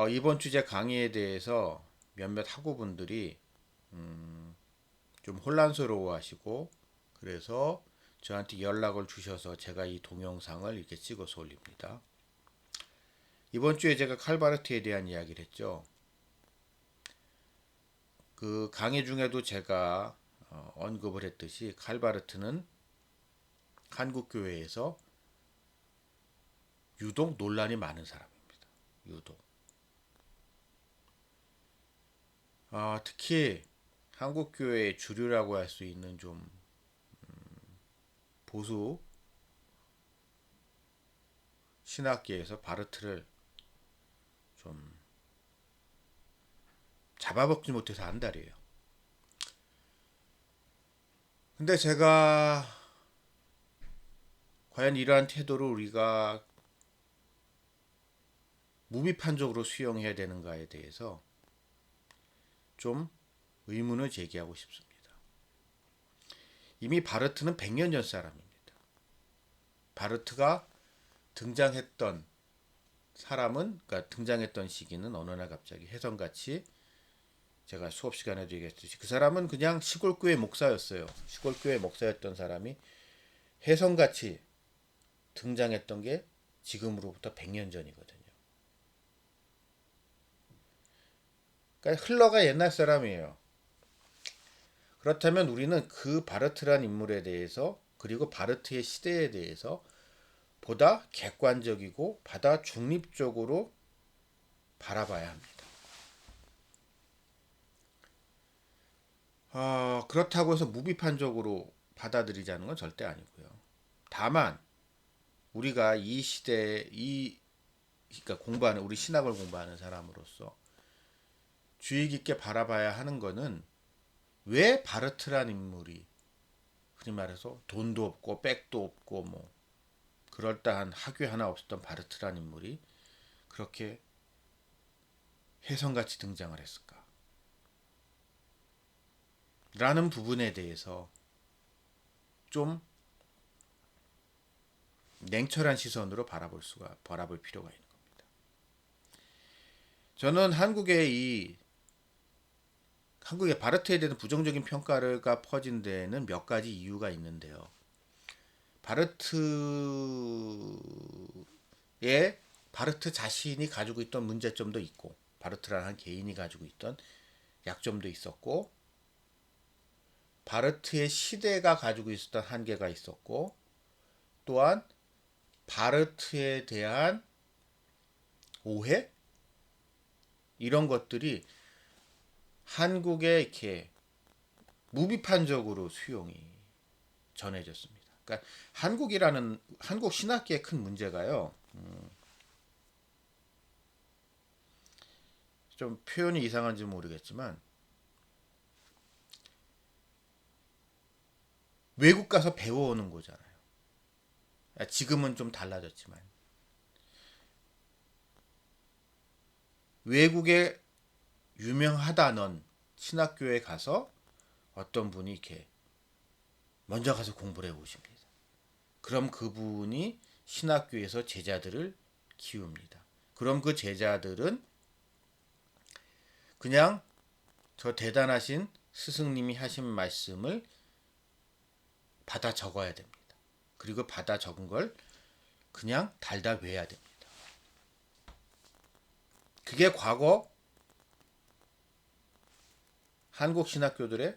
이번 주제 강의에 대해서 몇몇 학우분들이 좀 혼란스러워 하시고, 그래서 저한테 연락을 주셔서 제가 이 동영상을 이렇게 찍어서 올립니다. 이번 주에 제가 칼바르트에 대한 이야기를 했죠. 그 강의 중에도 제가 언급을 했듯이 칼바르트는 한국교회에서 유독 논란이 많은 사람입니다. 유독. 특히 한국교회의 주류라고 할 수 있는 좀 보수 신학계에서 바르트를 좀 잡아먹지 못해서 안달이에요. 근데 제가 과연 이러한 태도를 우리가 무비판적으로 수용해야 되는가에 대해서 좀 의문을 제기하고 싶습니다. 이미 바르트는 100년 전 사람입니다. 바르트가 등장했던 사람은, 그러니까 등장했던 시기는 어느 날 갑자기 혜성같이 제가 수업 시간에도 얘기했듯이 그 사람은 그냥 시골교회 목사였어요. 시골교회 목사였던 사람이 혜성같이 등장했던 게 지금으로부터 100년 전이거든요. 그러니까 흘러가 옛날 사람이에요. 그렇다면 우리는 그 바르트란 인물에 대해서, 그리고 바르트의 시대에 대해서 보다 객관적이고 보다 중립적으로 바라봐야 합니다. 그렇다고 해서 무비판적으로 받아들이자는 건 절대 아니고요. 다만 우리가 이 시대에 그러니까 공부하는, 우리 신학을 공부하는 사람으로서 주의 깊게 바라봐야 하는 거는, 왜 바르트란 인물이, 흔히 말해서 돈도 없고 백도 없고 뭐 그럴듯한 학위 하나 없었던 바르트란 인물이 그렇게 혜성같이 등장을 했을까? 라는 부분에 대해서 좀 냉철한 시선으로 바라볼 필요가 있는 겁니다. 저는 한국의 바르트에 대한 부정적인 평가가 퍼진 데에는 몇 가지 이유가 있는데요. 바르트 자신이 가지고 있던 문제점도 있고, 바르트라는 한 개인이 가지고 있던 약점도 있었고, 바르트의 시대가 가지고 있었던 한계가 있었고, 또한 바르트에 대한 오해, 이런 것들이 한국에 이렇게 무비판적으로 수용이 전해졌습니다. 그러니까 한국 신학계의 큰 문제가요. 좀 표현이 이상한지 모르겠지만, 외국 가서 배워오는 거잖아요. 지금은 좀 달라졌지만, 외국에 유명하다는 신학교에 가서 어떤 분이 이렇게 먼저 가서 공부를 해오십니다. 그럼 그분이 신학교에서 제자들을 키웁니다. 그럼 그 제자들은 그냥 저 대단하신 스승님이 하신 말씀을 받아 적어야 됩니다. 그리고 받아 적은 걸 그냥 달다 외워야 됩니다. 그게 과거 한국 신학교들의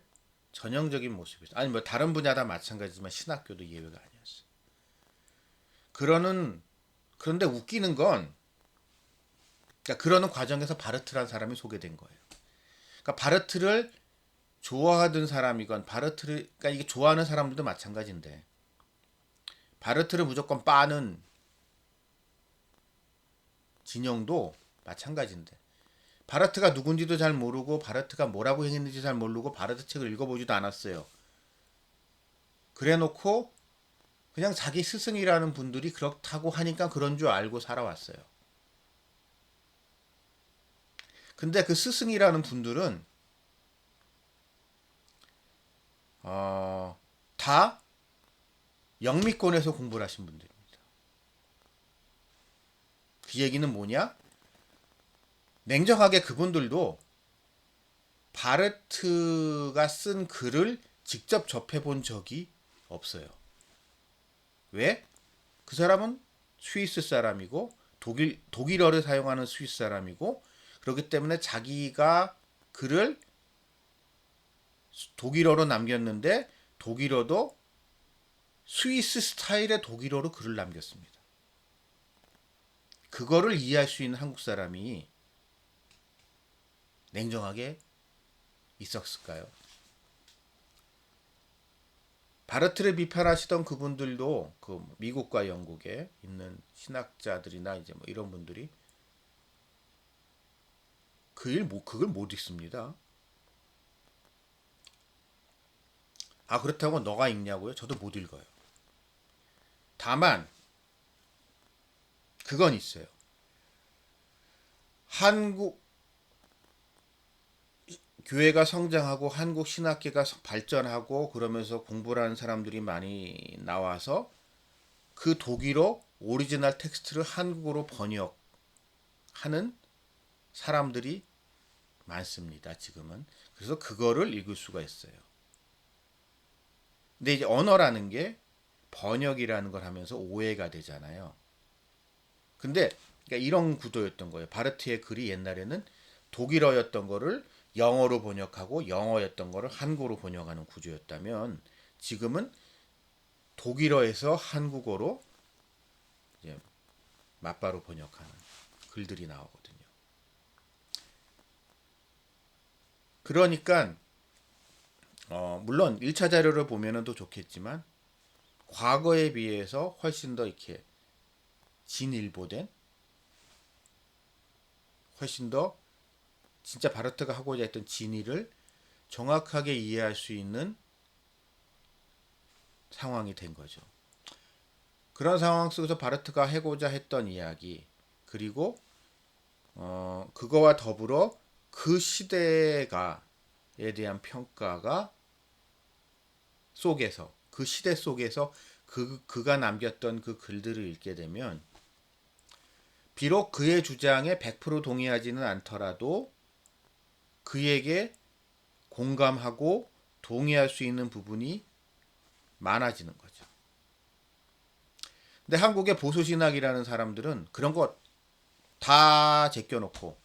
전형적인 모습이었어요. 아니 뭐 다른 분야 다 마찬가지지만 신학교도 예외가 아니었어요. 그런데 웃기는 건, 그러니까 그러는 과정에서 바르트란 사람이 소개된 거예요. 그러니까 바르트를 좋아하던 사람이건, 그러니까 이게 좋아하는 사람들도 마찬가지인데, 바르트를 무조건 빠는 진영도 마찬가지인데, 바르트가 누군지도 잘 모르고 바르트가 뭐라고 행했는지 잘 모르고 바르트 책을 읽어보지도 않았어요. 그래놓고 그냥 자기 스승이라는 분들이 그렇다고 하니까 그런 줄 알고 살아왔어요. 근데 그 스승이라는 분들은 다 영미권에서 공부를 하신 분들입니다. 그 얘기는 뭐냐? 냉정하게 그분들도 바르트가 쓴 글을 직접 접해본 적이 없어요. 왜? 그 사람은 스위스 사람이고 독일어를 사용하는 스위스 사람이고, 그렇기 때문에 자기가 글을 독일어로 남겼는데 독일어도 스위스 스타일의 독일어로 글을 남겼습니다. 그거를 이해할 수 있는 한국 사람이 냉정하게 있었을까요? 바르트를 비판하시던 그분들도 그 미국과 영국에 있는 신학자들이나 이제 뭐 이런 분들이 그걸 못 읽습니다. 아, 그렇다고 너가 읽냐고요? 저도 못 읽어요. 다만 그건 있어요. 한국 교회가 성장하고 한국 신학계가 발전하고 그러면서 공부를 하는 사람들이 많이 나와서 그 독일어 오리지널 텍스트를 한국어로 번역하는 사람들이 많습니다. 지금은. 그래서 그거를 읽을 수가 있어요. 근데 이제 언어라는 게 번역이라는 걸 하면서 오해가 되잖아요. 근데 그러니까 이런 구도였던 거예요. 바르트의 글이 옛날에는 독일어였던 거를 영어로 번역하고 영어였던 거를 한국어로 번역하는 구조였다면, 지금은 독일어에서 한국어로 이제 맞바로 번역하는 글들이 나오거든요. 그러니까 물론 1차 자료를 보면은 더 좋겠지만 과거에 비해서 훨씬 더 이렇게 진일보된, 훨씬 더 진짜 바르트가 하고자 했던 진의를 정확하게 이해할 수 있는 상황이 된 거죠. 그런 상황 속에서 바르트가 해고자 했던 이야기, 그리고 그거와 더불어 그 시대가에 대한 평가가 속에서, 그 시대 속에서 그가 남겼던 그 글들을 읽게 되면, 비록 그의 주장에 100% 동의하지는 않더라도 그에게 공감하고 동의할 수 있는 부분이 많아지는 거죠. 근데 한국의 보수신학이라는 사람들은 그런 거 다 제껴놓고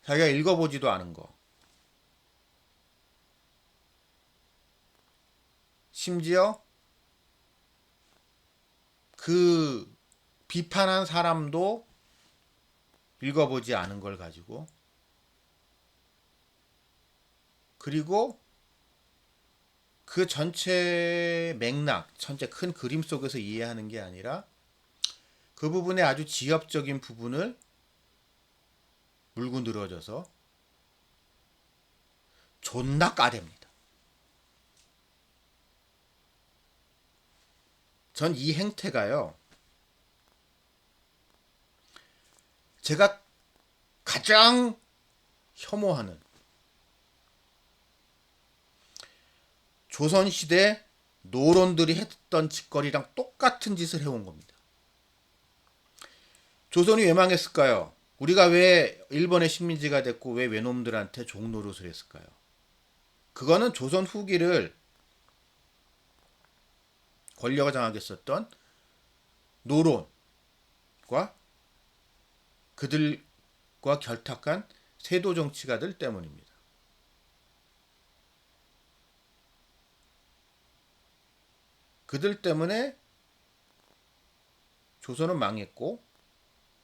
자기가 읽어보지도 않은 거, 심지어 그 비판한 사람도 읽어보지 않은 걸 가지고, 그리고 그 전체 맥락, 전체 큰 그림 속에서 이해하는 게 아니라 그 부분의 아주 지엽적인 부분을 물고 늘어져서 존나 까댑니다. 전 이 행태가요, 제가 가장 혐오하는 조선시대 노론들이 했던 짓거리랑 똑같은 짓을 해온 겁니다. 조선이 왜 망했을까요? 우리가 왜 일본의 식민지가 됐고 왜 외놈들한테 종노릇을 했을까요? 그거는 조선 후기를 권력을 장악했었던 노론과 그들과 결탁한 세도 정치가들 때문입니다. 그들 때문에 조선은 망했고,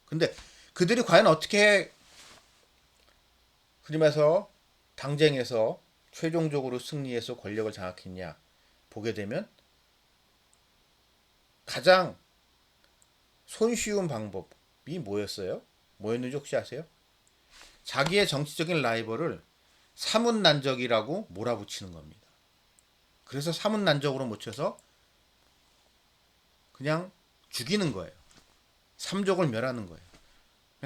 근데 그들이 과연 어떻게 흔히 말해서 당쟁에서 최종적으로 승리해서 권력을 장악했냐 보게 되면, 가장 손쉬운 방법이 뭐였어요? 뭐였는지 혹시 아세요? 자기의 정치적인 라이벌을 사문난적이라고 몰아붙이는 겁니다. 그래서 사문난적으로 묻혀서 그냥 죽이는 거예요. 삼족을 멸하는 거예요.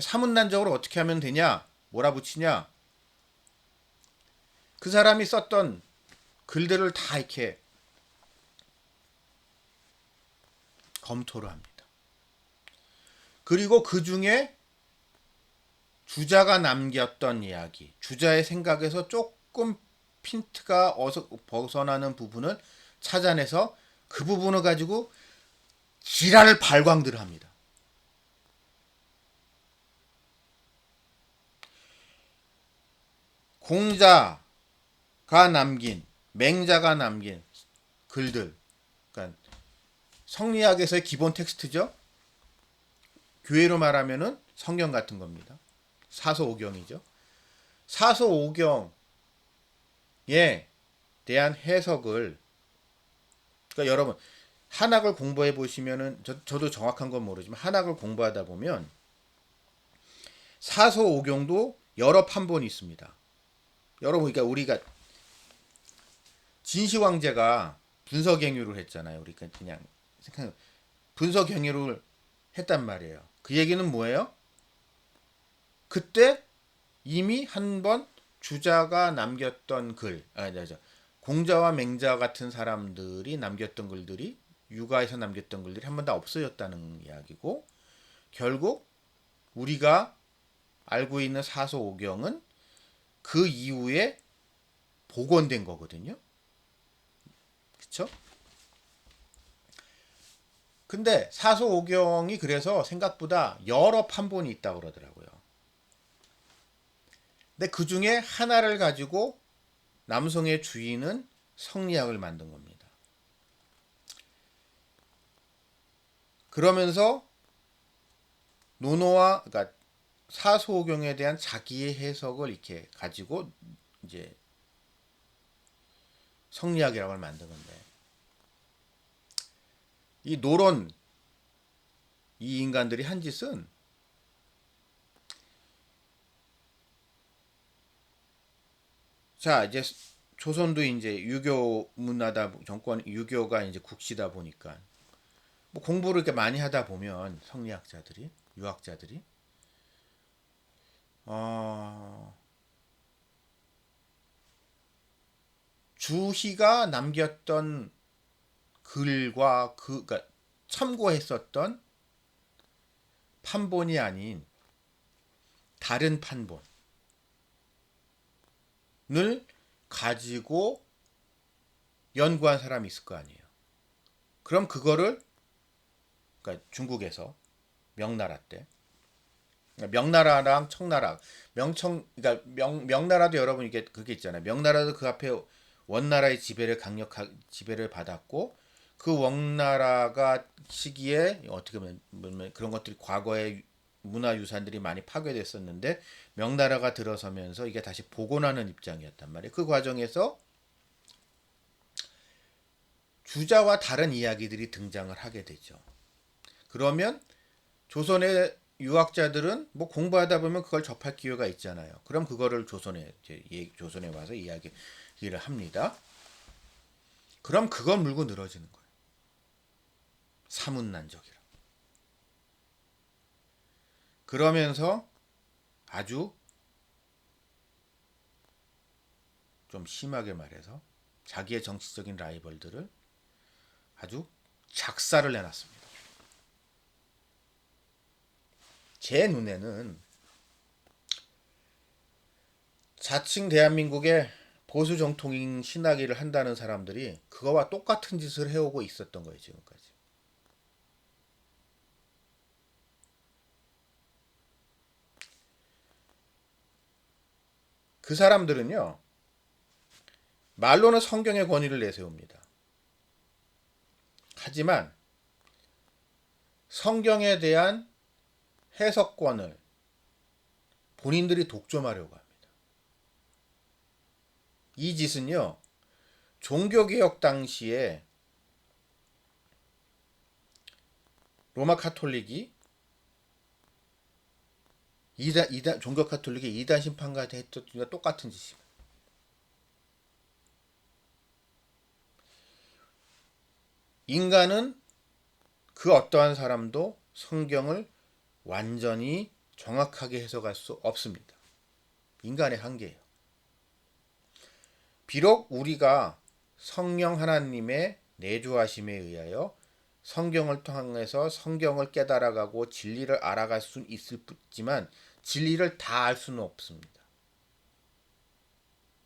사문난적으로 어떻게 하면 되냐? 몰아붙이냐? 그 사람이 썼던 글들을 다 이렇게 검토를 합니다. 그리고 그 중에 주자가 남겼던 이야기, 주자의 생각에서 조금 핀트가 벗어나는 부분을 찾아내서 그 부분을 가지고 지랄을 발광들 합니다. 공자가 남긴, 맹자가 남긴 글들, 그러니까 성리학에서의 기본 텍스트죠. 교회로 말하면은 성경 같은 겁니다. 사서오경이죠. 사서오경에 대한 해석을, 그러니까 여러분 한학을 공부해 보시면은 저도 정확한 건 모르지만 한학을 공부하다 보면 사서오경도 여러 판본이 있습니다. 여러분, 그러니까 우리가 진시황제가 분서갱유를 했잖아요. 우리가 그냥 생각 분서갱유를 했단 말이에요. 그 얘기는 뭐예요? 그때 이미 한 번 주자가 남겼던 글, 공자와 맹자 같은 사람들이 남겼던 글들이, 유가에서 남겼던 글들이 한 번 다 없어졌다는 이야기고, 결국 우리가 알고 있는 사서오경은 그 이후에 복원된 거거든요. 그쵸? 근데 사서오경이 그래서 생각보다 여러 판본이 있다고 그러더라고요. 근데 그 중에 하나를 가지고 남성의 주인은 성리학을 만든 겁니다. 그러면서 논어와, 그러니까 사서오경에 대한 자기의 해석을 이렇게 가지고 이제 성리학이라고 만든 건데, 이 노론, 이 인간들이 한 짓은 자, 이제 조선도 이제 유교 문화다, 정권 유교가 이제 국시다 보니까 뭐 공부를 이렇게 많이 하다 보면 성리학자들이, 유학자들이 어, 주희가 남겼던 글과 그러니까 참고했었던 판본이 아닌 다른 판본을 가지고 연구한 사람이 있을 거 아니에요. 그럼 그거를, 그러니까 중국에서 명나라 때, 명나라랑 청나라, 그러니까 명나라도 여러분 이게 그게 있잖아요. 명나라도 그 앞에 원나라의 지배를 받았고, 그 원나라가 시기에 어떻게 보면 그런 것들이 과거에 문화유산들이 많이 파괴됐었는데, 명나라가 들어서면서 이게 다시 복원하는 입장이었단 말이에요. 그 과정에서 주자와 다른 이야기들이 등장을 하게 되죠. 그러면 조선의 유학자들은 뭐 공부하다 보면 그걸 접할 기회가 있잖아요. 그럼 그거를 조선에 와서 이야기를 합니다. 그럼 그걸 물고 늘어지는 거예요. 사문난적이라. 그러면서 아주 좀 심하게 말해서 자기의 정치적인 라이벌들을 아주 작사를 내놨습니다. 제 눈에는 자칭 대한민국의 보수 정통인 신학의를 한다는 사람들이 그거와 똑같은 짓을 해오고 있었던 거예요, 지금까지. 그 사람들은요, 말로는 성경의 권위를 내세웁니다. 하지만 성경에 대한 해석권을 본인들이 독점하려고 합니다. 이 짓은요, 종교개혁 당시에 로마 카톨릭이 종교 카톨릭이 이단 심판까지 했던 것과 똑같은 짓입니다. 인간은 그 어떠한 사람도 성경을 완전히 정확하게 해석할 수 없습니다. 인간의 한계예요. 비록 우리가 성령 하나님의 내주하심에 의하여 성경을 통해서 성경을 깨달아가고 진리를 알아갈 수 있지만 진리를 다 알 수는 없습니다.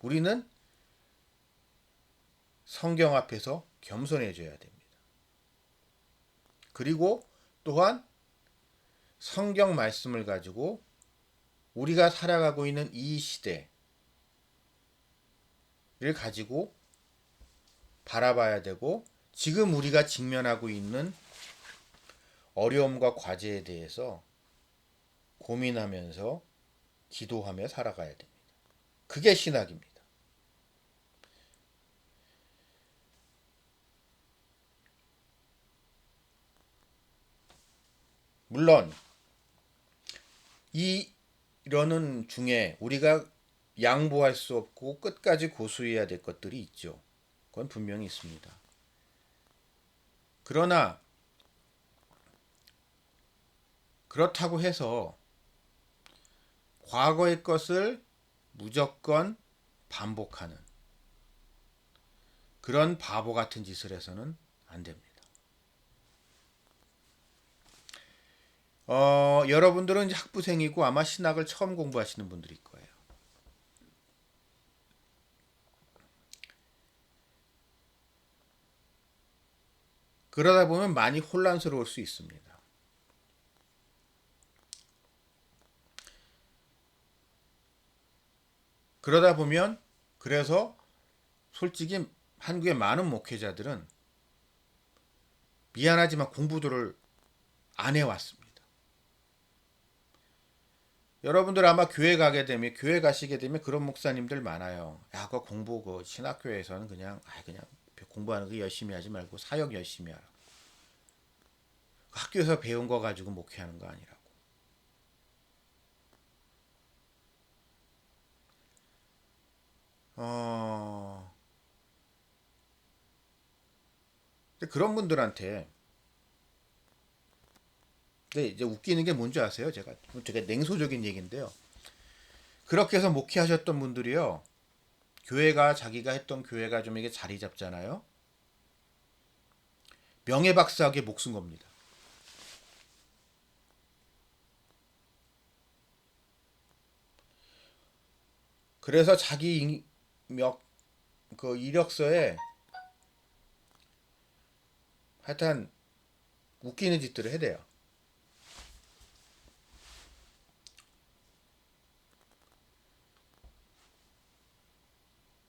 우리는 성경 앞에서 겸손해져야 됩니다. 그리고 또한 성경 말씀을 가지고 우리가 살아가고 있는 이 시대를 가지고 바라봐야 되고, 지금 우리가 직면하고 있는 어려움과 과제에 대해서 고민하면서 기도하며 살아가야 됩니다. 그게 신학입니다. 물론 이러는 중에 우리가 양보할 수 없고 끝까지 고수해야 될 것들이 있죠. 그건 분명히 있습니다. 그러나 그렇다고 해서 과거의 것을 무조건 반복하는 그런 바보 같은 짓을 해서는 안 됩니다. 여러분들은 이제 학부생이고 아마 신학을 처음 공부하시는 분들일 거예요. 그러다 보면 많이 혼란스러울 수 있습니다. 그러다 보면 그래서 솔직히 한국의 많은 목회자들은 미안하지만 공부들을 안 해왔습니다. 여러분들 아마 교회 가시게 되면 그런 목사님들 많아요. 야, 그 공부 신학교에서는 그냥 공부하는 거 열심히 하지 말고 사역 열심히 하라. 학교에서 배운 거 가지고 목회하는 거 아니라고. 근데 그런 분들한테 근데 이제 웃기는 게 뭔지 아세요? 제가 되게 냉소적인 얘기인데요. 그렇게 해서 목회하셨던 분들이요. 자기가 했던 교회가 좀 이게 자리 잡잖아요. 명예박사하게 목숨 겁니다. 그래서 자기 이력서에 하여튼 웃기는 짓들을 해대요.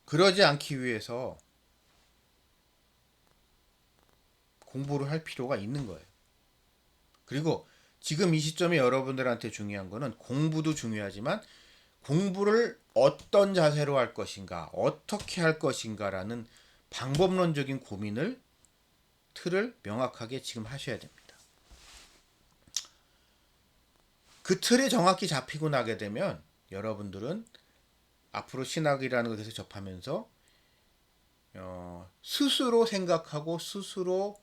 그러지 않기 위해서 공부를 할 필요가 있는 거예요. 그리고 지금 이 시점에 여러분들한테 중요한 거는 공부도 중요하지만 공부를 어떤 자세로 할 것인가, 어떻게 할 것인가라는 방법론적인 틀을 명확하게 지금 하셔야 됩니다. 그 틀이 정확히 잡히고 나게 되면 여러분들은 앞으로 신학이라는 것에 접하면서 스스로 생각하고 스스로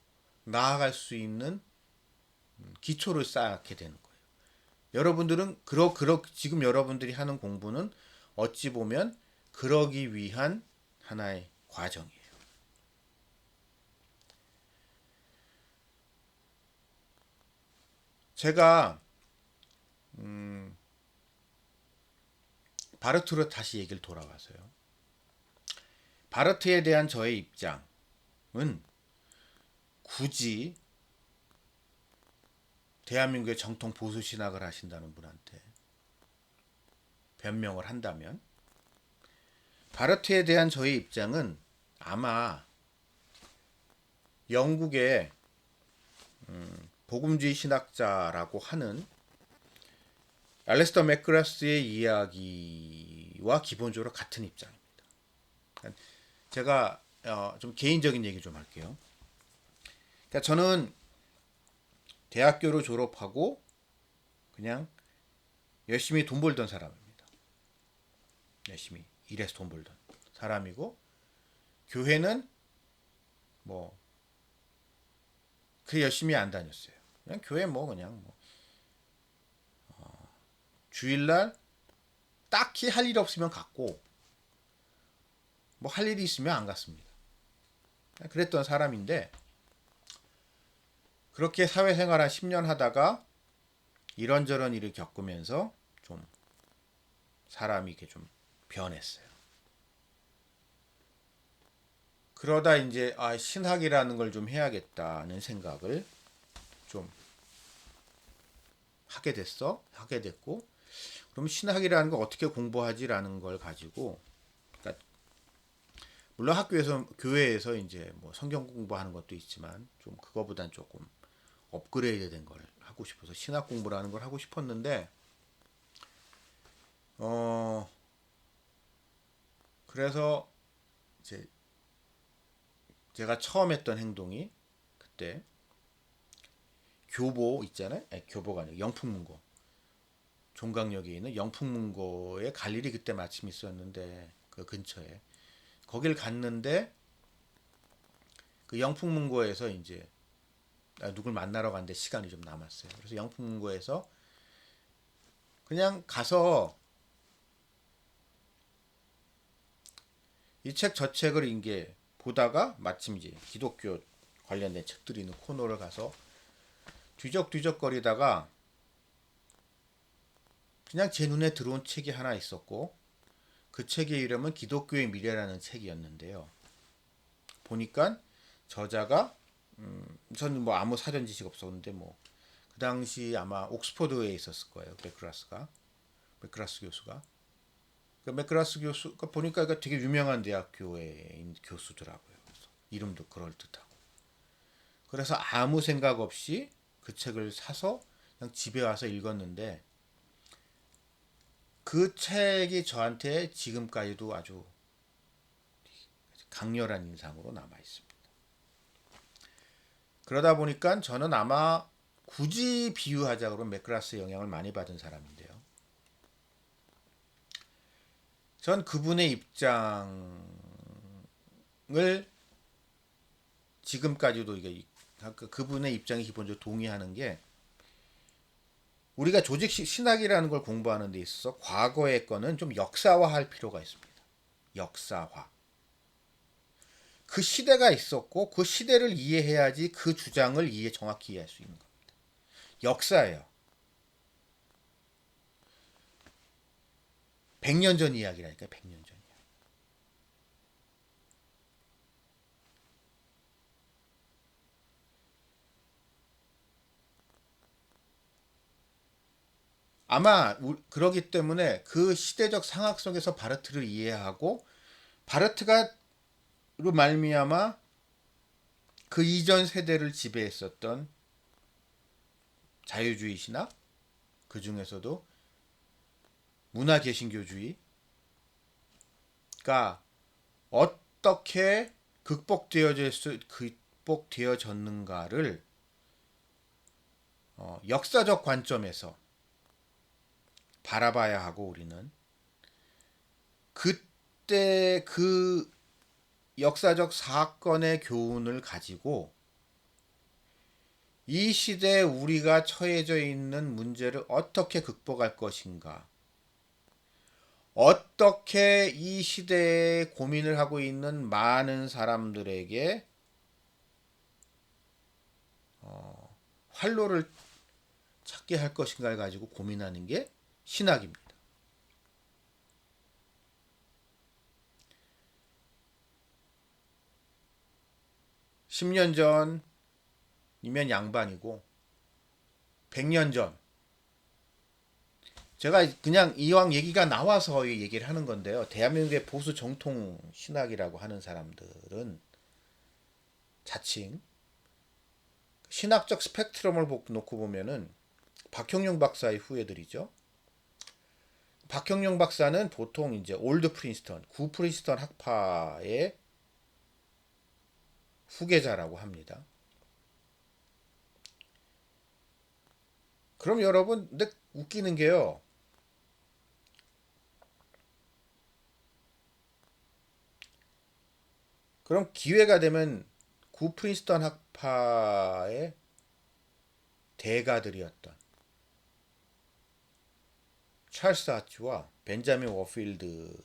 나아갈 수 있는 기초를 쌓게 되는 거예요. 여러분들은 지금 여러분들이 하는 공부는 어찌 보면 그러기 위한 하나의 과정이에요. 제가 바르트로 다시 얘기를 돌아와서요. 바르트에 대한 저의 입장은 굳이 대한민국의 정통 보수 신학을 하신다는 분한테 변명을 한다면 바르트에 대한 저의 입장은 아마 영국의 복음주의 신학자라고 하는 알레스터 맥그라스의 이야기와 기본적으로 같은 입장입니다. 제가 좀 개인적인 얘기 좀 할게요. 그러니까 저는 대학교를 졸업하고 그냥 열심히 돈 벌던 사람입니다. 열심히 일해서 돈 벌던 사람이고, 교회는 그 열심히 안 다녔어요. 그냥 교회 주일날 딱히 할 일 없으면 갔고, 할 일이 있으면 안 갔습니다. 그랬던 사람인데 그렇게 사회생활 한 10년 하다가 이런저런 일을 겪으면서 좀 사람이 이렇게 좀 변했어요. 그러다 이제 신학이라는 걸 좀 해야겠다는 생각을 좀 하게 됐고, 그럼 신학이라는 거 어떻게 공부하지라는 걸 가지고, 그러니까 물론 학교에서 교회에서 이제 뭐 성경 공부하는 것도 있지만 좀 그거보단 조금 업그레이드 된 걸 하고 싶어서 신학 공부라는 걸 하고 싶었는데, 어 그래서 이제 제가 처음 했던 행동이 그때 교보 있잖아요. 아니, 교보가 아니고 영풍문고. 종강역에 있는 영풍문고에 갈 일이 그때 마침 있었는데 그 근처에 거길 갔는데 그 영풍문고에서 이제 누굴 만나러 갔는데 시간이 좀 남았어요. 그래서 영풍문고에서 그냥 가서 이 책 저 책을 이게 보다가 마침 이제 기독교 관련된 책들이 있는 코너를 가서 뒤적뒤적거리다가 그냥 제 눈에 들어온 책이 하나 있었고 그 책의 이름은 기독교의 미래라는 책이었는데요. 보니까 저자가 저는 뭐 아무 사전 지식 없었는데 뭐 그 당시 아마 옥스퍼드에 있었을 거예요. 맥그라스 교수가. 그 맥그라스 교수가 보니까 되게 유명한 대학교의 교수더라고요. 그래서 이름도 그럴 듯하고. 그래서 아무 생각 없이 그 책을 사서 그냥 집에 와서 읽었는데 그 책이 저한테 지금까지도 아주 강렬한 인상으로 남아 있습니다. 그러다 보니까 저는 아마 굳이 비유하자 그러면 맥그라스의 영향을 많이 받은 사람인데요. 전 그분의 입장을 지금까지도 이게 그분의 입장에 기본적으로 동의하는 게 우리가 조직 신학이라는 걸 공부하는 데 있어서 과거의 거는 좀 역사화할 필요가 있습니다. 역사화. 그 시대가 있었고 그 시대를 이해해야지 그 주장을 정확히 이해할 수 있는 겁니다. 역사예요. 100년 전 이야기라니까 100년 전. 아마 그러기 때문에 그 시대적 상황 속에서 바르트를 이해하고 바르트가로 말미암아 그 이전 세대를 지배했었던 자유주의 신학 그 중에서도 문화 개신교주의가 어떻게 극복되어졌는가를 역사적 관점에서 바라봐야 하고 우리는 그때 그 역사적 사건의 교훈을 가지고 이 시대에 우리가 처해져 있는 문제를 어떻게 극복할 것인가, 어떻게 이 시대에 고민을 하고 있는 많은 사람들에게 활로를 찾게 할 것인가를 가지고 고민하는 게 신학입니다. 10년 전이면 양반이고 100년 전 제가 그냥 이왕 얘기가 나와서 얘기를 하는 건데요. 대한민국의 보수 정통 신학이라고 하는 사람들은 자칭 신학적 스펙트럼을 놓고 보면은 박형룡 박사의 후예들이죠. 박형룡 박사는 보통 이제 올드 프린스턴, 구 프린스턴 학파의 후계자라고 합니다. 그럼 여러분, 근데 웃기는 게요. 그럼 기회가 되면 구 프린스턴 학파의 대가들이었던 찰스 하츠와 벤자민 워필드의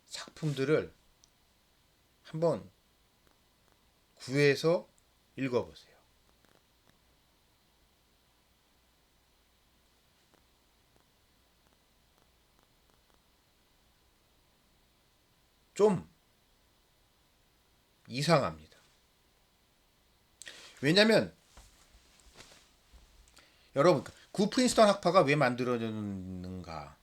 작품들을 한번 구해서 읽어보세요. 좀 이상합니다. 왜냐면 여러분, 구 프린스턴 학파가 왜 만들어졌는가?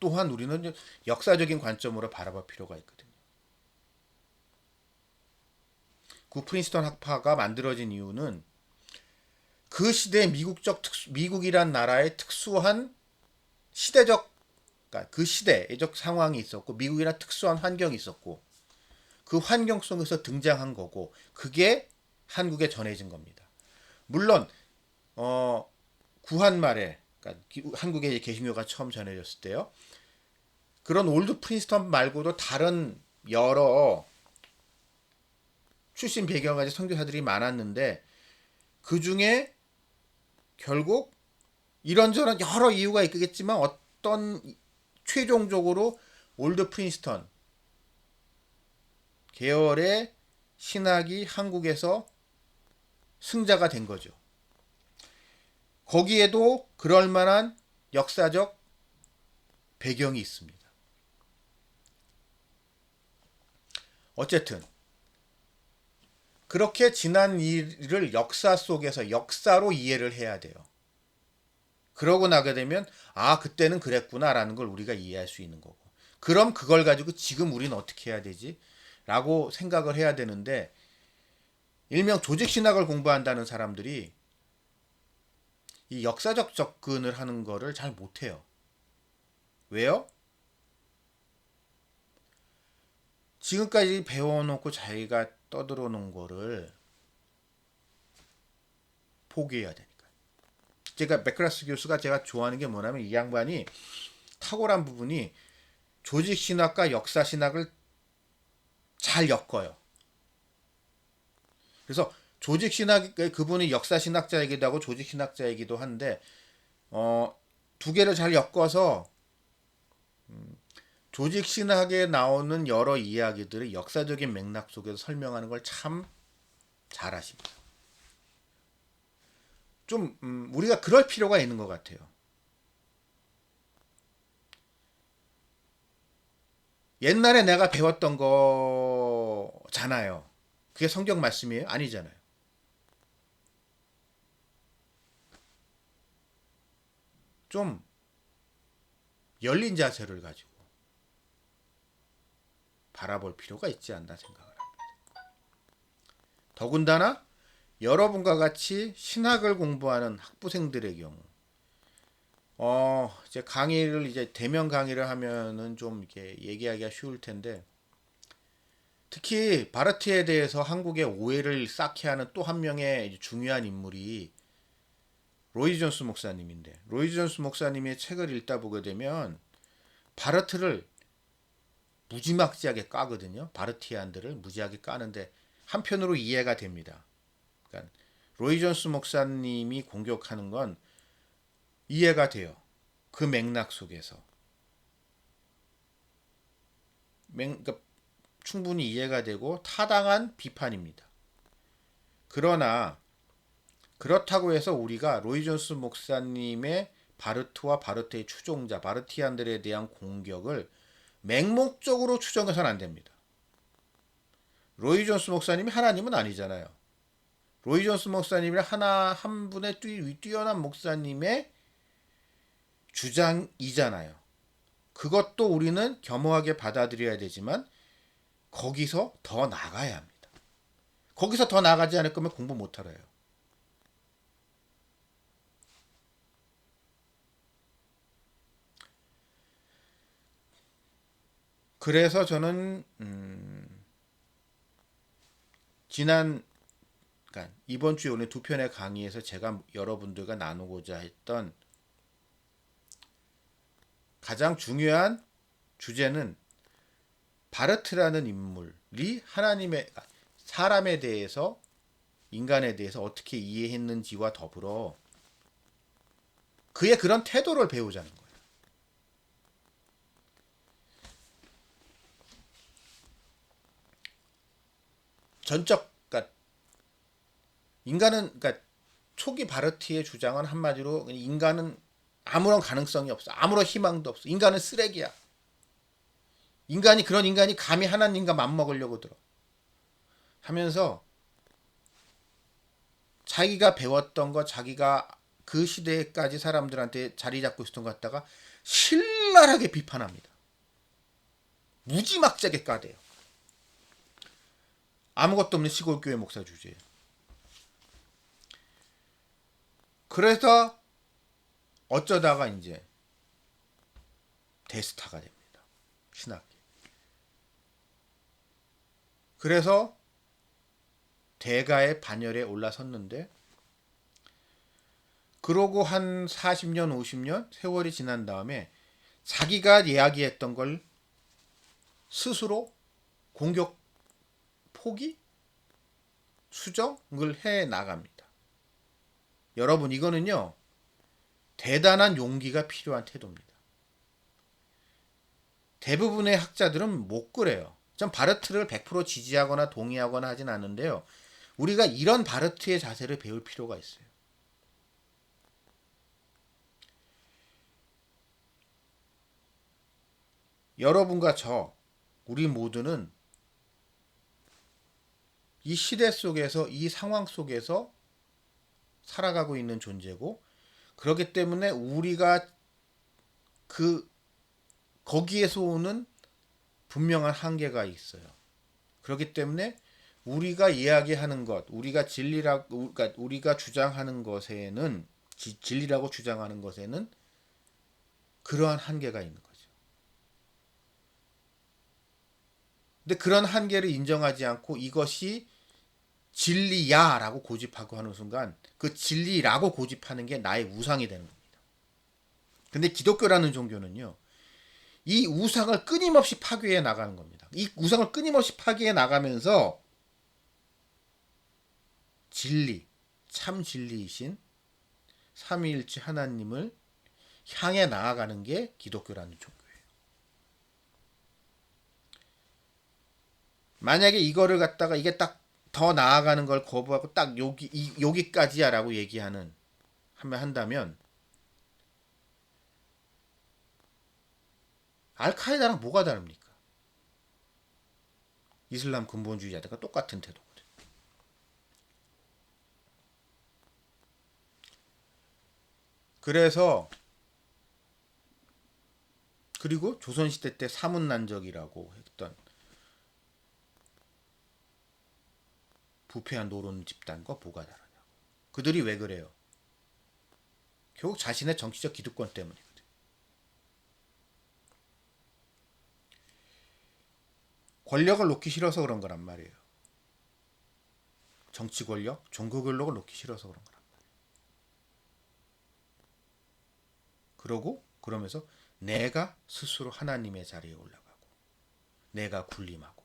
또한 우리는 역사적인 관점으로 바라볼 필요가 있거든요. 구 프린스턴 학파가 만들어진 이유는 그 시대 미국이란 나라의 특수한 시대적, 그러니까 그 시대적 상황이 있었고, 미국이란 특수한 환경이 있었고, 그 환경 속에서 등장한 거고, 그게 한국에 전해진 겁니다. 물론 구한 말에, 그러니까 한국에 개신교가 처음 전해졌을 때요. 그런 올드 프린스턴 말고도 다른 여러 출신 배경 가진 선교사들이 많았는데, 그 중에 결국 이런저런 여러 이유가 있겠지만 어떤 최종적으로 올드 프린스턴 계열의 신학이 한국에서 승자가 된 거죠. 거기에도 그럴 만한 역사적 배경이 있습니다. 어쨌든 그렇게 지난 일을 역사 속에서 역사로 이해를 해야 돼요. 그러고 나게 되면 그때는 그랬구나라는 걸 우리가 이해할 수 있는 거고, 그럼 그걸 가지고 지금 우리는 어떻게 해야 되지? 라고 생각을 해야 되는데, 일명 조직신학을 공부한다는 사람들이 이 역사적 접근을 하는 거를 잘 못해요. 왜요? 지금까지 배워놓고 자기가 떠들어 놓은 거를 포기해야 되니까. 제가 맥크라스 교수가 제가 좋아하는 게 뭐냐면, 이 양반이 탁월한 부분이 조직신학과 역사신학을 잘 엮어요. 그래서 조직신학, 그분이 역사신학자이기도 하고 조직신학자이기도 한데, 두 개를 잘 엮어서 조직신학에 나오는 여러 이야기들을 역사적인 맥락 속에서 설명하는 걸 참 잘하십니다. 좀 우리가 그럴 필요가 있는 것 같아요. 옛날에 내가 배웠던 거잖아요. 그게 성경 말씀이에요? 아니잖아요. 좀 열린 자세를 가지고 바라볼 필요가 있지 않나 생각을 합니다. 더군다나 여러분과 같이 신학을 공부하는 학부생들의 경우, 이제 강의를, 이제 대면 강의를 하면은 좀 이렇게 얘기하기가 쉬울 텐데, 특히 바르트에 대해서 한국의 오해를 쌓게 하는 또 한 명의 중요한 인물이 로이 존스 목사님인데, 로이 존스 목사님의 책을 읽다 보게 되면 바르트를 무지막지하게 까거든요. 바르티안들을 무지하게 까는데 한편으로 이해가 됩니다. 그러니까 로이 존스 목사님이 공격하는 건 이해가 돼요. 그 맥락 속에서. 그러니까 충분히 이해가 되고 타당한 비판입니다. 그러나 그렇다고 해서 우리가 로이 존스 목사님의 바르트와 바르트의 추종자, 바르티안들에 대한 공격을 맹목적으로 추정해서는 안 됩니다. 로이 존스 목사님이 하나님은 아니잖아요. 로이 존스 목사님이 한 분의 뛰어난 목사님의 주장이잖아요. 그것도 우리는 겸허하게 받아들여야 되지만 거기서 더 나가야 합니다. 거기서 더 나가지 않을 거면 공부 못 할아요. 그래서 저는 그러니까 이번 주에 오늘 두 편의 강의에서 제가 여러분들과 나누고자 했던 가장 중요한 주제는 바르트라는 인물이 하나님의, 사람에 대해서, 인간에 대해서 어떻게 이해했는지와 더불어 그의 그런 태도를 배우자는 거예요. 전적, 그러니까 인간은, 그러니까 초기 바르티의 주장은 한마디로 인간은 아무런 가능성이 없어. 아무런 희망도 없어. 인간은 쓰레기야. 그런 인간이 감히 하나님과 맞먹으려고 들어. 하면서 자기가 배웠던 거, 자기가 그 시대까지 사람들한테 자리 잡고 있었던 것 갖다가 신랄하게 비판합니다. 무지막지하게 까대요. 아무것도 없는 시골교회 목사 주제에. 그래서 어쩌다가 이제 대스타가 됩니다. 신학계. 그래서 대가의 반열에 올라섰는데, 그러고 한 40년, 50년 세월이 지난 다음에 자기가 이야기했던 걸 스스로 공격, 포기, 수정을 해 나갑니다. 여러분, 이거는요, 대단한 용기가 필요한 태도입니다. 대부분의 학자들은 못 그래요. 전 바르트를 100% 지지하거나 동의하거나 하진 않는데요. 우리가 이런 바르트의 자세를 배울 필요가 있어요. 여러분과 우리 모두는 이 시대 속에서, 이 상황 속에서 살아가고 있는 존재고, 그렇기 때문에 우리가 거기에서 오는 분명한 한계가 있어요. 그렇기 때문에 우리가 이야기하는 것, 우리가 진리라고, 그러니까 우리가 주장하는 것에는, 진리라고 주장하는 것에는 그러한 한계가 있는 거죠. 근데 그런 한계를 인정하지 않고 이것이 진리야라고 고집하고 하는 순간, 그 진리라고 고집하는 게 나의 우상이 되는 겁니다. 근데 기독교라는 종교는요, 이 우상을 끊임없이 파괴해 나가는 겁니다. 이 우상을 끊임없이 파괴해 나가면서 진리, 참 진리이신 삼위일체 하나님을 향해 나아가는 게 기독교라는 종교예요. 만약에 이거를 갖다가 이게 딱 더 나아가는 걸 거부하고 딱 여기까지야라고 한다면 알카에다랑 뭐가 다릅니까? 이슬람 근본주의자들과 똑같은 태도거든. 그래서 그리고 조선시대 때 사문난적이라고 했던 부패한 노론 집단과 뭐가 다르냐고. 그들이 왜 그래요? 결국 자신의 정치적 기득권 때문이거든. 권력을 놓기 싫어서 그런 거란 말이에요. 정치 권력, 종교 권력을 놓기 싫어서 그런 거란 말이에요. 그러면서 내가 스스로 하나님의 자리에 올라가고 내가 군림하고,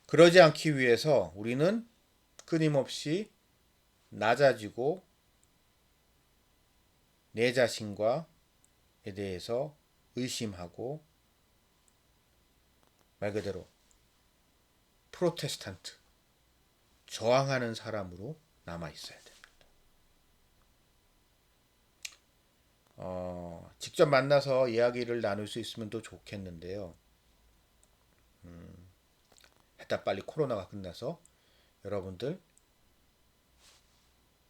그러지 않기 위해서 우리는 끊임없이 낮아지고 내 자신과에 대해서 의심하고, 말 그대로 프로테스탄트, 저항하는 사람으로 남아 있어야 됩니다. 직접 만나서 이야기를 나눌 수 있으면 더 좋겠는데요. 일단 빨리 코로나가 끝나서 여러분들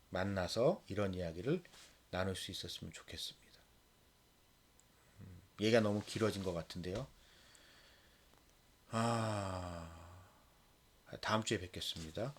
만나서 이런 이야기를 나눌 수 있었으면 좋겠습니다. 얘기가 너무 길어진 것 같은데요. 다음 주에 뵙겠습니다.